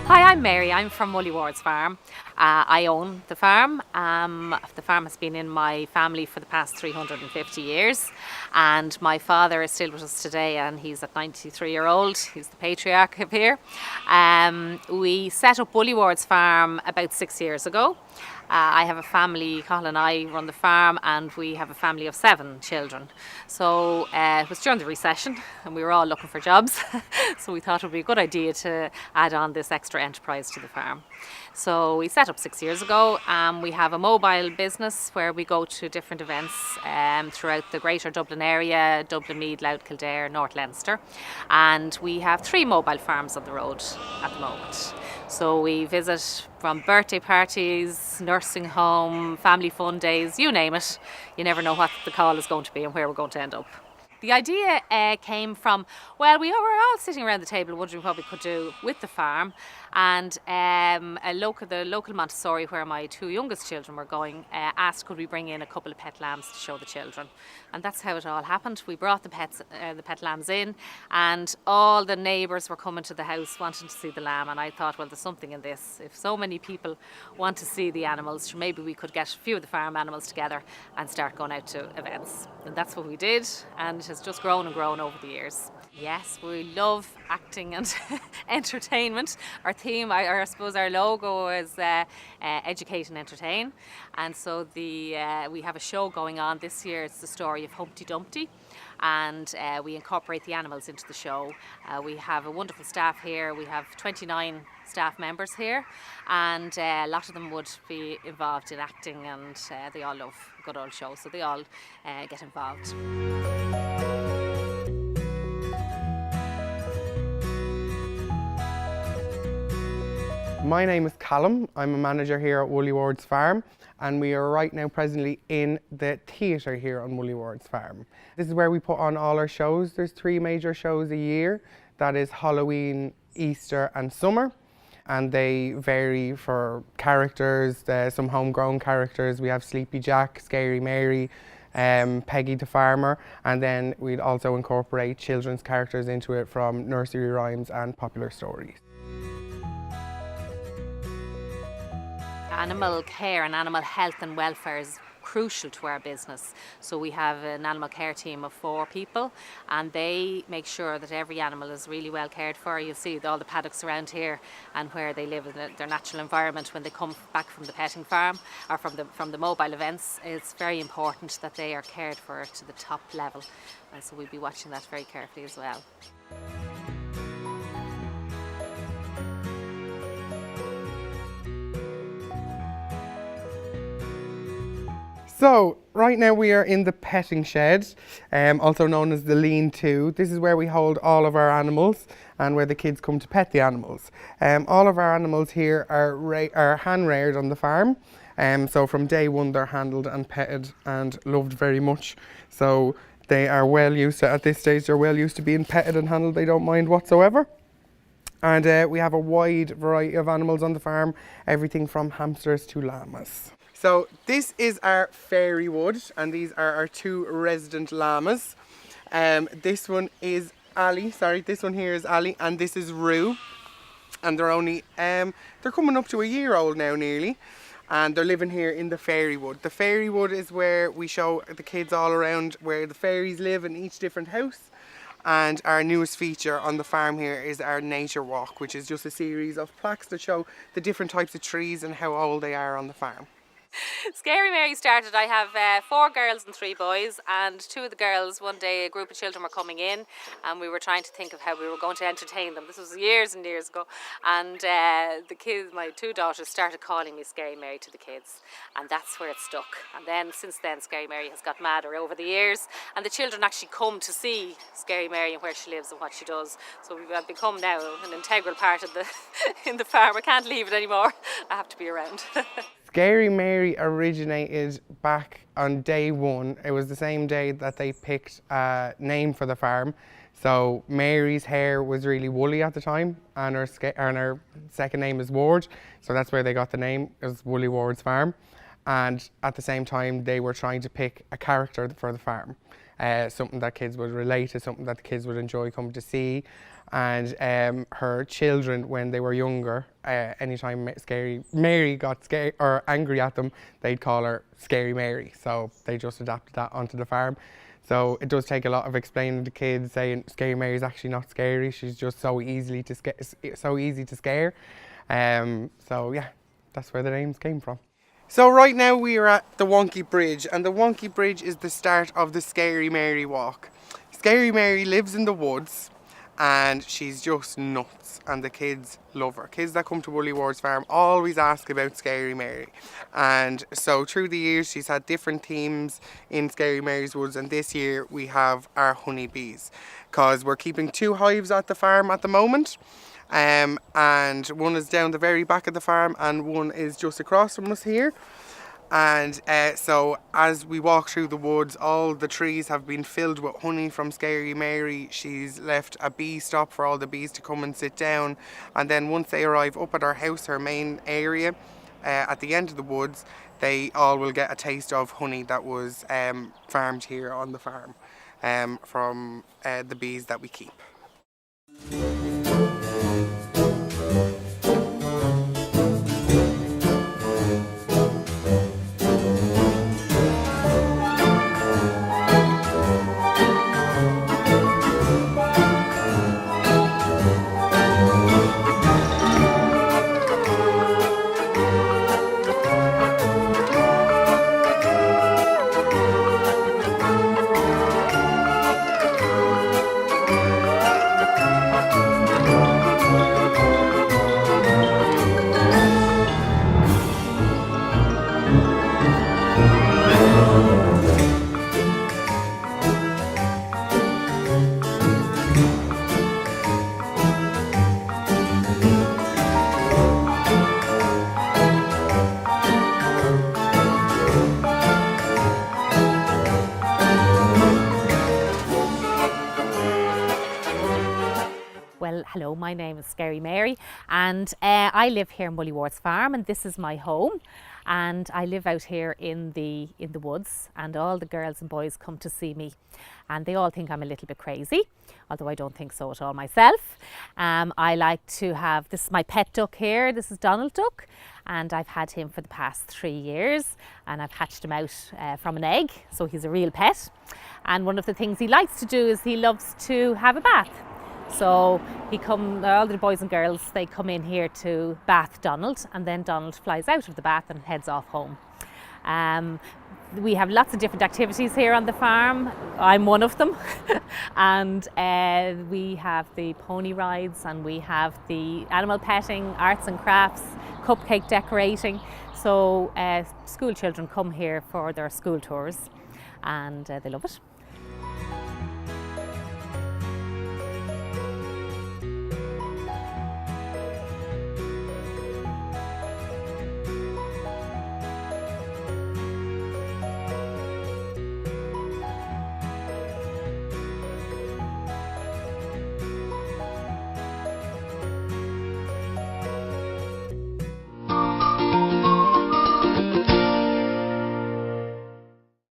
Hi, I'm Mary. I'm from Woolley Ward's farm. I own the farm. The farm has been in my family for the past 350 years, and my father is still with us today, and he's at 93-year-old. He's the patriarch of here. We set up Woolley Ward's farm about 6 years ago. I have a family, Colin and I run the farm, and we have a family of 7 children. So it was during the recession and we were all looking for jobs. So we thought it would be a good idea to add on this extra enterprise to the farm. So we set up 6 years ago. We have a mobile business where we go to different events throughout the greater Dublin area, Dublin, Meath, Louth, Kildare, North Leinster. And we have 3 mobile farms on the road at the moment. So we visit from birthday parties, nursing home, family fun days, you name it. You never know what the call is going to be and where we're going to end up. The idea came from, well, we were all sitting around the table wondering what we could do with the farm, and the local Montessori where my 2 youngest children were going asked could we bring in a couple of pet lambs to show the children, and that's how it all happened. We brought the pet lambs in, and all the neighbours were coming to the house wanting to see the lamb, and I thought, well, there's something in this. If so many people want to see the animals, maybe we could get a few of the farm animals together and start going out to events, and that's what we did, and it has just grown and grown over the years. Yes, we love acting and entertainment. Our theme, I suppose our logo is educate and entertain. And so we have a show going on this year. It's the story of Humpty Dumpty. And we incorporate the animals into the show. We have a wonderful staff here. We have 29 staff members here, and a lot of them would be involved in acting, and they all love a good old show, so they all get involved. My name is Callum. I'm a manager here at Woolley Ward's farm, and we are right now presently in the theatre here on Woolley Ward's farm. This is where we put on all our shows. There's 3 major shows a year. That is Halloween, Easter and summer, and they vary for characters. Some homegrown characters. We have Sleepy Jack, Scary Mary, Peggy the Farmer, and then we'd also incorporate children's characters into it from nursery rhymes and popular stories. Animal care and animal health and welfare is crucial to our business. So we have an animal care team of 4 people, and they make sure that every animal is really well cared for. You'll see all the paddocks around here and where they live in their natural environment when they come back from the petting farm or from the mobile events. It's very important that they are cared for to the top level, and so we'll be watching that very carefully as well. So, right now we are in the petting shed, also known as the lean-to. This is where we hold all of our animals and where the kids come to pet the animals. All of our animals here are hand-reared on the farm. So from day one they're handled and petted and loved very much. So they are well used to, at this stage, they're well used to being petted and handled. They don't mind whatsoever. And we have a wide variety of animals on the farm, everything from hamsters to llamas. So this is our fairy wood, and these are our 2 resident llamas. This one is Ali, this one here is Ali, and this is Rue. And they're only, they're coming up to a year old now nearly, and they're living here in the fairy wood. The fairy wood is where we show the kids all around where the fairies live in each different house. And our newest feature on the farm here is our nature walk, which is just a series of plaques that show the different types of trees and how old they are on the farm. Scary Mary started, I have 4 girls and 3 boys, and 2 of the girls, one day a group of children were coming in and we were trying to think of how we were going to entertain them. This was years and years ago, and the kids, my 2 daughters, started calling me Scary Mary to the kids, and that's where it stuck. And then since then Scary Mary has got madder over the years, and the children actually come to see Scary Mary and where she lives and what she does. So we've become now an integral part of the in the farm. I can't leave it anymore. I have to be around. Scary Mary originated back on day 1. It was the same day that they picked a name for the farm. So Mary's hair was really woolly at the time, and her second name is Ward. So that's where they got the name. It was Woolley Ward's farm. And at the same time, they were trying to pick a character for the farm. Something that kids would relate to, something that the kids would enjoy coming to see. and her children, when they were younger, anytime Scary Mary got scared or angry at them, they'd call her Scary Mary. So they just adapted that onto the farm. So it does take a lot of explaining to kids, saying Scary Mary's actually not scary. She's just so easy to scare. So yeah, that's where the names came from. So right now we are at the Wonky Bridge, and the Wonky Bridge is the start of the Scary Mary walk. Scary Mary lives in the woods, and she's just nuts, and the kids love her. Kids that come to Woolly Ward's farm always ask about Scary Mary, and so through the years she's had different themes in Scary Mary's woods, and this year we have our honeybees, because we're keeping 2 hives at the farm at the moment. And one is down the very back of the farm, and one is just across from us here. And so as we walk through the woods, all the trees have been filled with honey from Scary Mary. She's left a bee stop for all the bees to come and sit down, and then once they arrive up at our house, her main area, at the end of the woods, they all will get a taste of honey that was farmed here on the farm from the bees that we keep. Well, hello, my name is Scary Mary, and I live here in Woolly Ward's farm, and this is my home. And I live out here in the woods, and all the girls and boys come to see me, and they all think I'm a little bit crazy, although I don't think so at all myself. I like to have, this is my pet duck here, this is Donald Duck, and I've had him for the past 3 years, and I've hatched him out from an egg, so he's a real pet. And one of the things he likes to do is he loves to have a bath. So all the boys and girls, they come in here to bath Donald, and then Donald flies out of the bath and heads off home. We have lots of different activities here on the farm. I'm one of them. And we have the pony rides, and we have the animal petting, arts and crafts, cupcake decorating. So school children come here for their school tours, and they love it.